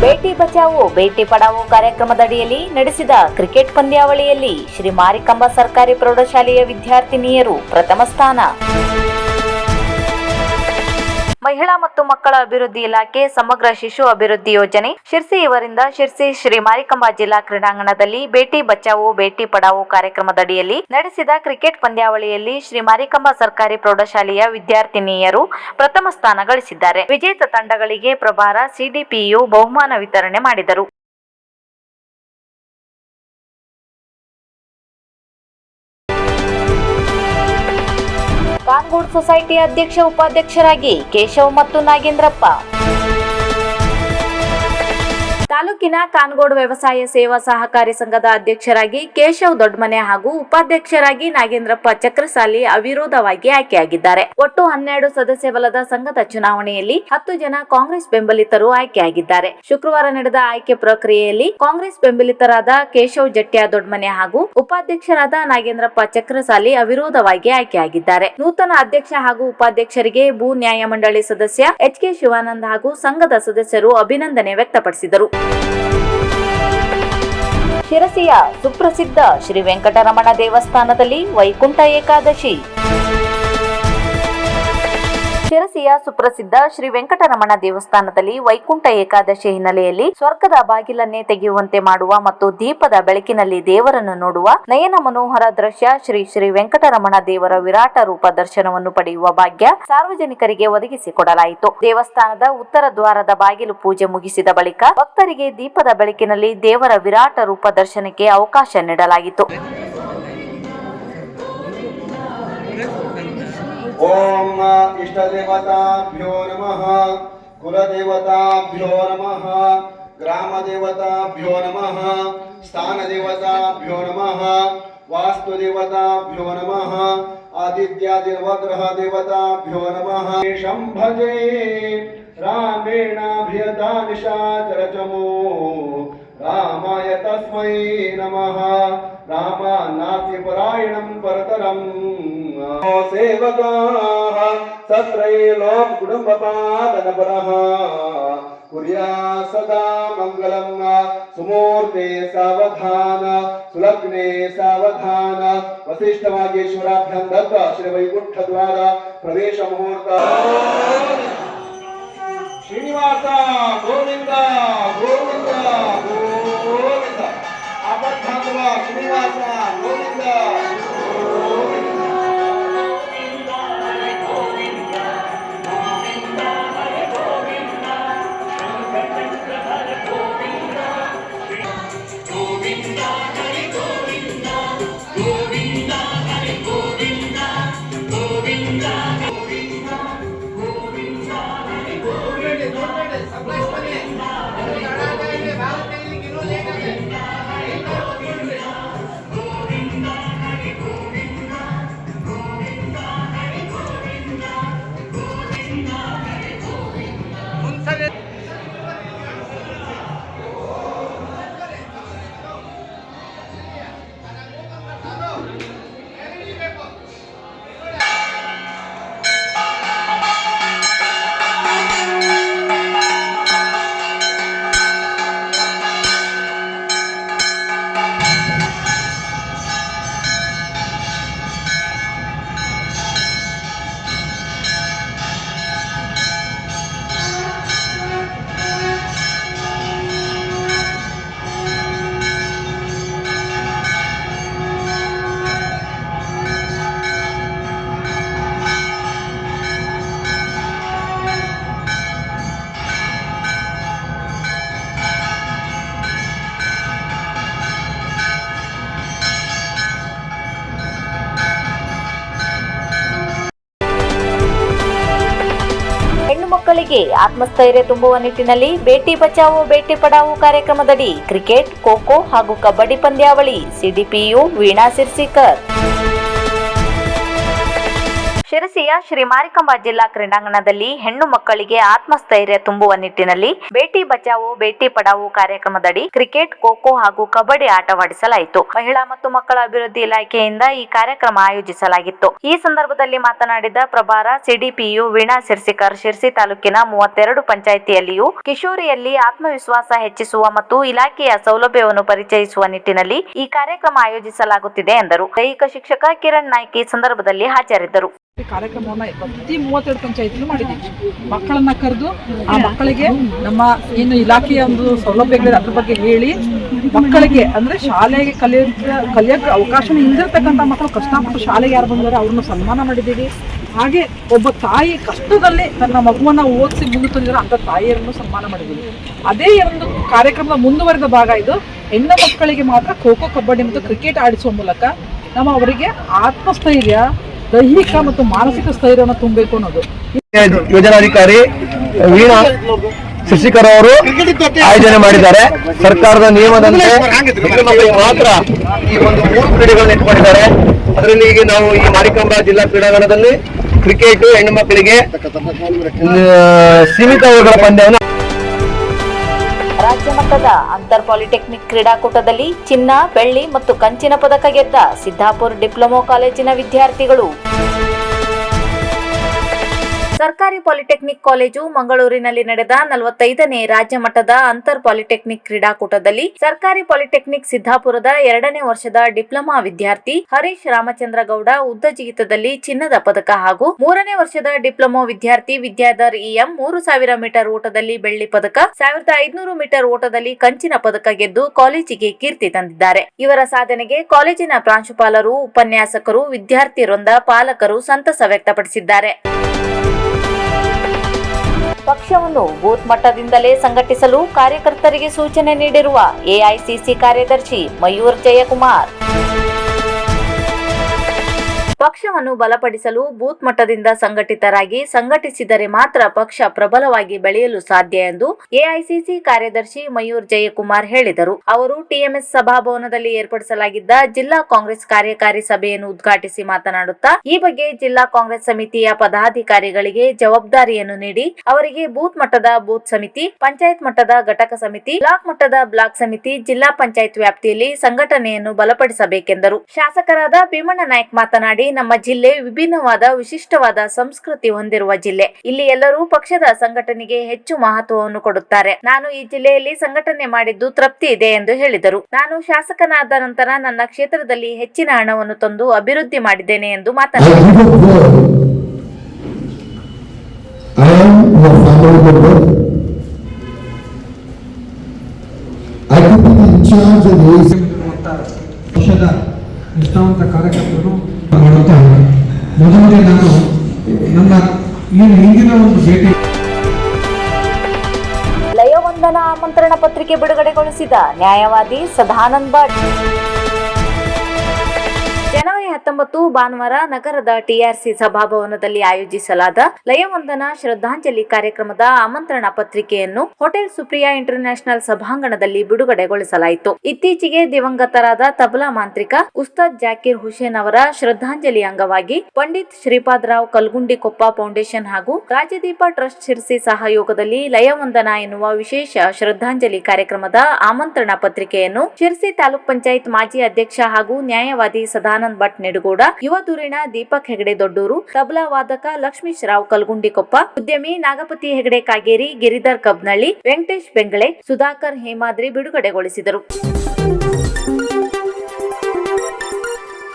ಬೇಟಿ ಬಚಾವೋ ಬೇಟಿ ಪಡಾವೋ ಕಾರ್ಯಕ್ರಮದಡಿಯಲ್ಲಿ ನಡೆಸಿದ ಕ್ರಿಕೆಟ್ ಪಂದ್ಯಾವಳಿಯಲ್ಲಿ ಶ್ರೀ ಮಾರಿಕಾಂಬ ಸರ್ಕಾರಿ ಪ್ರೌಢಶಾಲೆಯ ವಿದ್ಯಾರ್ಥಿನಿಯರು ಪ್ರಥಮ ಸ್ಥಾನ. ಮಹಿಳಾ ಮತ್ತು ಮಕ್ಕಳ ಅಭಿವೃದ್ಧಿ ಇಲಾಖೆ ಸಮಗ್ರ ಶಿಶು ಅಭಿವೃದ್ಧಿ ಯೋಜನೆ ಶಿರ್ಸಿ ಇವರಿಂದ ಶಿರ್ಸಿ ಶ್ರೀ ಮಾರಿಕಾಂಬಾ ಜಿಲ್ಲಾ ಕ್ರೀಡಾಂಗಣದಲ್ಲಿ ಬೇಟಿ ಬಚಾವೋ ಬೇಟಿ ಪಡಾವೋ ಕಾರ್ಯಕ್ರಮದಡಿಯಲ್ಲಿ ನಡೆಸಿದ ಕ್ರಿಕೆಟ್ ಪಂದ್ಯಾವಳಿಯಲ್ಲಿ ಶ್ರೀ ಮಾರಿಕಾಂಬಾ ಸರ್ಕಾರಿ ಪ್ರೌಢಶಾಲೆಯ ವಿದ್ಯಾರ್ಥಿನಿಯರು ಪ್ರಥಮ ಸ್ಥಾನ ಗಳಿಸಿದ್ದಾರೆ. ವಿಜೇತ ತಂಡಗಳಿಗೆ ಪ್ರಭಾರ ಸಿಡಿಪಿಯು ಬಹುಮಾನ ವಿತರಣೆ ಮಾಡಿದರು. ಕಾನ್ಗೋಡ್ ಸೊಸೈಟಿ ಅಧ್ಯಕ್ಷ ಉಪಾಧ್ಯಕ್ಷರಾಗಿ ಕೇಶವ್ ಮತ್ತು ನಾಗೇಂದ್ರಪ್ಪ. ತಾಲೂಕಿನ ಕಾನ್ಗೋಡ್ ವ್ಯವಸಾಯ ಸೇವಾ ಸಹಕಾರಿ ಸಂಘದ ಅಧ್ಯಕ್ಷರಾಗಿ ಕೇಶವ್ ದೊಡ್ಡಮನೆ ಹಾಗೂ ಉಪಾಧ್ಯಕ್ಷರಾಗಿ ನಾಗೇಂದ್ರಪ್ಪ ಚಕ್ರಸಾಲಿ ಅವಿರೋಧವಾಗಿ ಆಯ್ಕೆಯಾಗಿದ್ದಾರೆ. ಒಟ್ಟು 12 ಸದಸ್ಯ ಬಲದ ಸಂಘದ ಚುನಾವಣೆಯಲ್ಲಿ 10 ಜನ ಕಾಂಗ್ರೆಸ್ ಬೆಂಬಲಿತರು ಆಯ್ಕೆಯಾಗಿದ್ದಾರೆ. ಶುಕ್ರವಾರ ನಡೆದ ಆಯ್ಕೆ ಪ್ರಕ್ರಿಯೆಯಲ್ಲಿ ಕಾಂಗ್ರೆಸ್ ಬೆಂಬಲಿತರಾದ ಕೇಶವ್ ಜಟ್ಯ ದೊಡ್ಡಮನೆ ಹಾಗೂ ಉಪಾಧ್ಯಕ್ಷರಾದ ನಾಗೇಂದ್ರಪ್ಪ ಚಕ್ರಸಾಲಿ ಅವಿರೋಧವಾಗಿ ಆಯ್ಕೆಯಾಗಿದ್ದಾರೆ. ನೂತನ ಅಧ್ಯಕ್ಷ ಹಾಗೂ ಉಪಾಧ್ಯಕ್ಷರಿಗೆ ಭೂ ನ್ಯಾಯ ಮಂಡಳಿ ಸದಸ್ಯ ಎಚ್.ಕೆ. ಶಿವಾನಂದ್ ಹಾಗೂ ಸಂಘದ ಸದಸ್ಯರು ಅಭಿನಂದನೆ ವ್ಯಕ್ತಪಡಿಸಿದರು. ಶಿರಸಿಯ ಸುಪ್ರಸಿದ್ಧ ಶ್ರೀ ವೆಂಕಟರಮಣ ದೇವಸ್ಥಾನದಲ್ಲಿ ವೈಕುಂಠ ಏಕಾದಶಿ. ಶಿರಸಿಯ ಸುಪ್ರಸಿದ್ಧ ಶ್ರೀ ವೆಂಕಟರಮಣ ದೇವಸ್ಥಾನದಲ್ಲಿ ವೈಕುಂಠ ಏಕಾದಶಿ ಹಿನ್ನೆಲೆಯಲ್ಲಿ ಸ್ವರ್ಗದ ಬಾಗಿಲನ್ನೇ ತೆಗೆಯುವಂತೆ ಮಾಡುವ ಮತ್ತು ದೀಪದ ಬೆಳಕಿನಲ್ಲಿ ದೇವರನ್ನು ನೋಡುವ ನಯನ ಮನೋಹರ ದೃಶ್ಯ ಶ್ರೀ ಶ್ರೀ ವೆಂಕಟರಮಣ ದೇವರ ವಿರಾಟ ರೂಪ ದರ್ಶನವನ್ನು ಪಡೆಯುವ ಭಾಗ್ಯ ಸಾರ್ವಜನಿಕರಿಗೆ ಒದಗಿಸಿಕೊಡಲಾಯಿತು. ದೇವಸ್ಥಾನದ ಉತ್ತರ ದ್ವಾರದ ಬಾಗಿಲು ಪೂಜೆ ಮುಗಿಸಿದ ಬಳಿಕ ಭಕ್ತರಿಗೆ ದೀಪದ ಬೆಳಕಿನಲ್ಲಿ ದೇವರ ವಿರಾಟ ರೂಪ ದರ್ಶನಕ್ಕೆ ಅವಕಾಶ ನೀಡಲಾಯಿತು. ಓಂ ಇಷ್ಟದೇವತಾಭ್ಯೋ ನಮಃ, ಕುಲದೇವತಾಭ್ಯೋ ನಮಃ, ಗ್ರಾಮದೇವತಾಭ್ಯೋ ನಮಃ, ಸ್ಥಾನದೇವತಾಭ್ಯೋ ನಮಃ, ವಾಸ್ತುದೇವತಾಭ್ಯೋ ನಮಃ, ಆದಿತ್ಯಾದಿರ್ವಗ್ರಹ ದೇವತಾಭ್ಯೋ ನಮಃ. ಶಂಭಜೇ ರಾಮೇಣಾಭಿಯತಾ ನಿಶಾಚರಚಮೋ ರಾಮಾಯ ತಸ್ಮೈ ನಮಃ. ರಾಮಾನ್ನಾಸ್ತಿ ಪರಾಯಣಂ ಪರತರಂ ಸೇವಕಾಃ ಸತ್ರೈಲೋಕ ಕುಟುಂಬಪಾಲನಪರಃ ಕುರ್ಯಾ ಸದಾ ಮಂಗಲಂ. ಸುಮೂರ್ತೆ ಸಾವಧಾನ ಸುಲಗ್ನೆ ಸಾವಧಾನ. ವಸಿಷ್ಠವಾಗೇಶ್ವರಾಭ್ಯಂ ದತ್ತ ಶ್ರೀ ವೈಕುಂಠ ದ್ವಾರ ಪ್ರವೇಶ ಮುಹೂರ್ತ. ಶ್ರೀನಿವಾಸ ಗೋವಿಂದ ಗೋವಿಂದ ಗೋವಿಂದ. ಅಪದ್ಧಾತ್ವ ಶ್ರೀನಿವಾಸ ಗೋವಿಂದ ಗೋವಿಂದ. ಮಕ್ಕಳಿಗೆ ಆತ್ಮಸ್ಥೈರ್ಯ ತುಂಬುವ ನಿಟ್ಟಿನಲ್ಲಿ ಬೇಟಿ ಬಚಾವೋ ಬೇಟಿ ಪಡಾವೋ ಕಾರ್ಯಕ್ರಮದಡಿ ಕ್ರಿಕೆಟ್, ಖೋ-ಖೋ ಹಾಗೂ ಕಬಡ್ಡಿ ಪಂದ್ಯಾವಳಿ. ಸಿಡಿಪಿಯು ವೀಣಾ ಸಿರ್ಸಿಕರ್. ಶಿರಸಿಯ ಶ್ರೀ ಮಾರಿಕಾಂಬಾ ಜಿಲ್ಲಾ ಕ್ರೀಡಾಂಗಣದಲ್ಲಿ ಹೆಣ್ಣು ಮಕ್ಕಳಿಗೆ ಆತ್ಮಸ್ಥೈರ್ಯ ತುಂಬುವ ನಿಟ್ಟಿನಲ್ಲಿ ಬೇಟಿ ಬಚಾವೋ ಬೇಟಿ ಪಡಾವೋ ಕಾರ್ಯಕ್ರಮದಡಿ ಕ್ರಿಕೆಟ್, ಖೋ-ಖೋ ಹಾಗೂ ಕಬಡ್ಡಿ ಆಟವಾಡಿಸಲಾಯಿತು. ಮಹಿಳಾ ಮತ್ತು ಮಕ್ಕಳ ಅಭಿವೃದ್ಧಿ ಇಲಾಖೆಯಿಂದ ಈ ಕಾರ್ಯಕ್ರಮ ಆಯೋಜಿಸಲಾಗಿತ್ತು. ಈ ಸಂದರ್ಭದಲ್ಲಿ ಮಾತನಾಡಿದ ಪ್ರಭಾರ ಸಿಡಿಪಿಯು ವೀಣಾ ಸಿರ್ಸಿಕರ್, ಶಿರಸಿ ತಾಲೂಕಿನ 32 ಪಂಚಾಯಿತಿಯಲ್ಲಿಯೂ ಕಿಶೋರಿಯಲ್ಲಿ ಆತ್ಮವಿಶ್ವಾಸ ಹೆಚ್ಚಿಸುವ ಮತ್ತು ಇಲಾಖೆಯ ಸೌಲಭ್ಯವನ್ನು ಪರಿಚಯಿಸುವ ನಿಟ್ಟಿನಲ್ಲಿ ಈ ಕಾರ್ಯಕ್ರಮ ಆಯೋಜಿಸಲಾಗುತ್ತಿದೆ ಎಂದರು. ದೈಹಿಕ ಶಿಕ್ಷಕ ಕಿರಣ್ ನಾಯ್ಕ್ ಈ ಸಂದರ್ಭದಲ್ಲಿ ಹಾಜರಿದ್ದರು. ಈ ಕಾರ್ಯಕ್ರಮವನ್ನ ಪ್ರತಿ 32 ಪಂಚಾಯತಿಲು ಮಾಡಿದ್ದೀವಿ. ಮಕ್ಕಳನ್ನ ಕರೆದು ಆ ಮಕ್ಕಳಿಗೆ ನಮ್ಮ ಏನು ಇಲಾಖೆಯ ಒಂದು ಸೌಲಭ್ಯಗಳಿದೆ ಅದ್ರ ಬಗ್ಗೆ ಹೇಳಿ, ಮಕ್ಕಳಿಗೆ ಅಂದ್ರೆ ಶಾಲೆಗೆ ಕಲಿಯಕ್ಕೆ ಅವಕಾಶ ಇಲ್ದಿರ್ತಕ್ಕಂಥ ಮಕ್ಕಳು ಕಷ್ಟಪಟ್ಟು ಶಾಲೆಗೆ ಯಾರು ಬಂದರೆ ಅವ್ರನ್ನ ಸನ್ಮಾನ ಮಾಡಿದ್ದೀವಿ. ಹಾಗೆ ಒಬ್ಬ ತಾಯಿ ಕಷ್ಟದಲ್ಲಿ ತನ್ನ ಮಗುವನ್ನ ಓದಿಸಿ ಮುಂದೆ ತಂದಿರೋ ಅಂತ ತಾಯಿಯರನ್ನು ಸನ್ಮಾನ ಮಾಡಿದ್ದೀವಿ. ಅದೇ ಒಂದು ಕಾರ್ಯಕ್ರಮದ ಮುಂದುವರೆದ ಭಾಗ ಇದು. ಹೆಣ್ಣು ಮಕ್ಕಳಿಗೆ ಮಾತ್ರ ಖೋ-ಖೋ, ಕಬಡ್ಡಿ ಮತ್ತು ಕ್ರಿಕೆಟ್ ಆಡಿಸುವ ಮೂಲಕ ನಮ್ಮ ಅವರಿಗೆ ಆತ್ಮಸ್ಥೈರ್ಯ, ದೈಹಿಕ ಮತ್ತು ಮಾನಸಿಕ ಸ್ಥೈರ್ಯವನ್ನು ತುಂಬಬೇಕು ಅನ್ನೋದು ಯೋಜನಾಧಿಕಾರಿ ವೀಣಾ ಸಿರ್ಸಿಕರ್ ಅವರು ಆಯೋಜನೆ ಮಾಡಿದ್ದಾರೆ. ಸರ್ಕಾರದ ನಿಯಮದಂತೆ ಹೆಣ್ಣು ಮಕ್ಕಳಿಗೆ ಮಾತ್ರ ಈ ಒಂದು 3 ಕ್ರೀಡೆಗಳನ್ನು ಇಟ್ಕೊಂಡಿದ್ದಾರೆ. ಅದರಲ್ಲಿ ಈಗ ನಾವು ಈ ಮಾರಿಕಾಂಬಾ ಜಿಲ್ಲಾ ಕ್ರೀಡಾಂಗಣದಲ್ಲಿ ಕ್ರಿಕೆಟ್ ಹೆಣ್ಣು ಮಕ್ಕಳಿಗೆ ಸೀಮಿತ ಓವರ್ಗಳ ಪಂದ್ಯವನ್ನು ರಾಜ್ಯ ಮಟ್ಟದ ಅಂತರ್ ಪಾಲಿಟೆಕ್ನಿಕ್ ಕ್ರೀಡಾಕೂಟದಲ್ಲಿ ಚಿನ್ನ, ಬೆಳ್ಳಿ ಮತ್ತು ಕಂಚಿನ ಪದಕ ಗೆದ್ದ ಸಿದ್ದಾಪುರ ಡಿಪ್ಲೊಮಾ ಕಾಲೇಜಿನ ವಿದ್ಯಾರ್ಥಿಗಳು. ಸರ್ಕಾರಿ ಪಾಲಿಟೆಕ್ನಿಕ್ ಕಾಲೇಜು ಮಂಗಳೂರಿನಲ್ಲಿ ನಡೆದ 45ನೇ ರಾಜ್ಯ ಮಟ್ಟದ ಅಂತರ್ ಪಾಲಿಟೆಕ್ನಿಕ್ ಕ್ರೀಡಾಕೂಟದಲ್ಲಿ ಸರ್ಕಾರಿ ಪಾಲಿಟೆಕ್ನಿಕ್ ಸಿದ್ದಾಪುರದ 2ನೇ ವರ್ಷದ ಡಿಪ್ಲೊಮಾ ವಿದ್ಯಾರ್ಥಿ ಹರೀಶ್ ರಾಮಚಂದ್ರ ಗೌಡ ಉದ್ದ ಜಿಗಿತದಲ್ಲಿ ಚಿನ್ನದ ಪದಕ ಹಾಗೂ 3ನೇ ವರ್ಷದ ಡಿಪ್ಲೊಮಾ ವಿದ್ಯಾರ್ಥಿ ವಿದ್ಯಾಧರ್ EM 3000 ಮೀಟರ್ ಓಟದಲ್ಲಿ ಬೆಳ್ಳಿ ಪದಕ, 1500 ಮೀಟರ್ ಓಟದಲ್ಲಿ ಕಂಚಿನ ಪದಕ ಗೆದ್ದು ಕಾಲೇಜಿಗೆ ಕೀರ್ತಿ ತಂದಿದ್ದಾರೆ. ಇವರ ಸಾಧನೆಗೆ ಕಾಲೇಜಿನ ಪ್ರಾಂಶುಪಾಲರು, ಉಪನ್ಯಾಸಕರು, ವಿದ್ಯಾರ್ಥಿ ವೃಂದ, ಪಾಲಕರು ಸಂತಸ ವ್ಯಕ್ತಪಡಿಸಿದ್ದಾರೆ. ಪಕ್ಷವನ್ನು ಬೂತ್ ಮಟ್ಟದಿಂದಲೇ ಸಂಘಟಿಸಲು ಕಾರ್ಯಕರ್ತರಿಗೆ ಸೂಚನೆ ನೀಡಿರುವ ಎಐಸಿಸಿ ಕಾರ್ಯದರ್ಶಿ ಮಯೂರ್ ಜಯಕುಮಾರ್. ಪಕ್ಷವನ್ನು ಬಲಪಡಿಸಲು ಬೂತ್ ಮಟ್ಟದಿಂದ ಸಂಘಟಿಸಿದರೆ ಮಾತ್ರ ಪಕ್ಷ ಪ್ರಬಲವಾಗಿ ಬೆಳೆಯಲು ಸಾಧ್ಯ ಎಂದು ಎಐಸಿಸಿ ಕಾರ್ಯದರ್ಶಿ ಮಯೂರ್ ಜಯಕುಮಾರ್ ಹೇಳಿದರು. ಅವರು ಟಿಎಂಎಸ್ ಸಭಾಭವನದಲ್ಲಿ ಏರ್ಪಡಿಸಲಾಗಿದ್ದ ಜಿಲ್ಲಾ ಕಾಂಗ್ರೆಸ್ ಕಾರ್ಯಕಾರಿ ಸಭೆಯನ್ನು ಉದ್ಘಾಟಿಸಿ ಮಾತನಾಡುತ್ತಾ, ಈ ಬಗ್ಗೆ ಜಿಲ್ಲಾ ಕಾಂಗ್ರೆಸ್ ಸಮಿತಿಯ ಪದಾಧಿಕಾರಿಗಳಿಗೆ ಜವಾಬ್ದಾರಿಯನ್ನು ನೀಡಿ ಅವರಿಗೆ ಬೂತ್ ಮಟ್ಟದ ಬೂತ್ ಸಮಿತಿ, ಪಂಚಾಯತ್ ಮಟ್ಟದ ಘಟಕ ಸಮಿತಿ, ಬ್ಲಾಕ್ ಮಟ್ಟದ ಬ್ಲಾಕ್ ಸಮಿತಿ, ಜಿಲ್ಲಾ ಪಂಚಾಯತ್ ವ್ಯಾಪ್ತಿಯಲ್ಲಿ ಸಂಘಟನೆಯನ್ನು ಬಲಪಡಿಸಬೇಕೆಂದರು. ಶಾಸಕರಾದ ಭೀಮಣ್ಣ ನಾಯ್ಕ್ ಮಾತನಾಡಿ, ನಮ್ಮ ಜಿಲ್ಲೆ ವಿಭಿನ್ನವಾದ ವಿಶಿಷ್ಟವಾದ ಸಂಸ್ಕೃತಿ ಹೊಂದಿರುವ ಜಿಲ್ಲೆ. ಇಲ್ಲಿ ಎಲ್ಲರೂ ಪಕ್ಷದ ಸಂಘಟನೆಗೆ ಹೆಚ್ಚು ಮಹತ್ವವನ್ನು ಕೊಡುತ್ತಾರೆ. ನಾನು ಈ ಜಿಲ್ಲೆಯಲ್ಲಿ ಸಂಘಟನೆ ಮಾಡಿದ್ದು ತೃಪ್ತಿ ಇದೆ ಎಂದು ಹೇಳಿದರು. ನಾನು ಶಾಸಕನಾದ ನಂತರ ನನ್ನ ಕ್ಷೇತ್ರದಲ್ಲಿ ಹೆಚ್ಚಿನ ಹಣವನ್ನು ತಂದು ಅಭಿವೃದ್ಧಿ ಮಾಡಿದ್ದೇನೆ ಎಂದು ಮಾತನಾಡಿದರು. ನಿಷ್ಠಾವಂತ ಕಾರ್ಯಕರ್ತರು ಮೊದಲಿಗೆ ನಾನು ನನ್ನ ಹಿಂದಿನ ಒಂದು ಭೇಟಿ ಲಯವಂದನಾ ಆಮಂತ್ರಣ ಪತ್ರಿಕೆ ಬಿಡುಗಡೆಗೊಳಿಸಿದ ನ್ಯಾಯವಾದಿ ಸದಾನಂದ ಭಟ್. ಜನವರಿ 19 ಭಾನುವಾರ ನಗರದ ಟಿಆರ್ಸಿ ಸಭಾಭವನದಲ್ಲಿ ಆಯೋಜಿಸಲಾದ ಲಯವಂದನಾ ಶ್ರದ್ಧಾಂಜಲಿ ಕಾರ್ಯಕ್ರಮದ ಆಮಂತ್ರಣ ಪತ್ರಿಕೆಯನ್ನು ಹೋಟೆಲ್ ಸುಪ್ರಿಯಾ ಇಂಟರ್ನ್ಯಾಷನಲ್ ಸಭಾಂಗಣದಲ್ಲಿ ಬಿಡುಗಡೆಗೊಳಿಸಲಾಯಿತು. ಇತ್ತೀಚೆಗೆ ದಿವಂಗತರಾದ ತಬಲಾ ಮಾಂತ್ರಿಕ ಉಸ್ತಾದ್ ಜಾಕೀರ್ ಹುಸೇನ್ ಅವರ ಶ್ರದ್ಧಾಂಜಲಿ ಅಂಗವಾಗಿ ಪಂಡಿತ್ ಶ್ರೀಪಾದರಾವ್ ಕಲ್ಗುಂಡಿಕೊಪ್ಪ ಫೌಂಡೇಶನ್ ಹಾಗೂ ರಾಜದೀಪ ಟ್ರಸ್ಟ್ ಶಿರಸಿ ಸಹಯೋಗದಲ್ಲಿ ಲಯವಂದನಾ ಎನ್ನುವ ವಿಶೇಷ ಶ್ರದ್ಧಾಂಜಲಿ ಕಾರ್ಯಕ್ರಮದ ಆಮಂತ್ರಣ ಪತ್ರಿಕೆಯನ್ನು ಶಿರಸಿ ತಾಲೂಕ್ ಪಂಚಾಯತ್ ಮಾಜಿ ಅಧ್ಯಕ್ಷ ಹಾಗೂ ನ್ಯಾಯವಾದಿ ಸದಾನಂದ ಭಟ್ ನಿಡಗೋಡ, ಯುವ ಧುರೀಣ ದೀಪಕ್ ಹೆಗಡೆ ದೊಡ್ಡೂರು, ತಬಲಾ ವಾದಕ ಲಕ್ಷ್ಮೀಶ್ ರಾವ್ ಕಲ್ಗುಂಡಿಕೊಪ್ಪ, ಉದ್ಯಮಿ ನಾಗಪತಿ ಹೆಗಡೆ ಕಾಗೇರಿ, ಗಿರಿಧರ್ ಕಬ್ನಳ್ಳಿ, ವೆಂಕಟೇಶ್ ಬೆಂಗಳೆ, ಸುಧಾಕರ್ ಹೇಮಾದ್ರಿ ಬಿಡುಗಡೆಗೊಳಿಸಿದರು.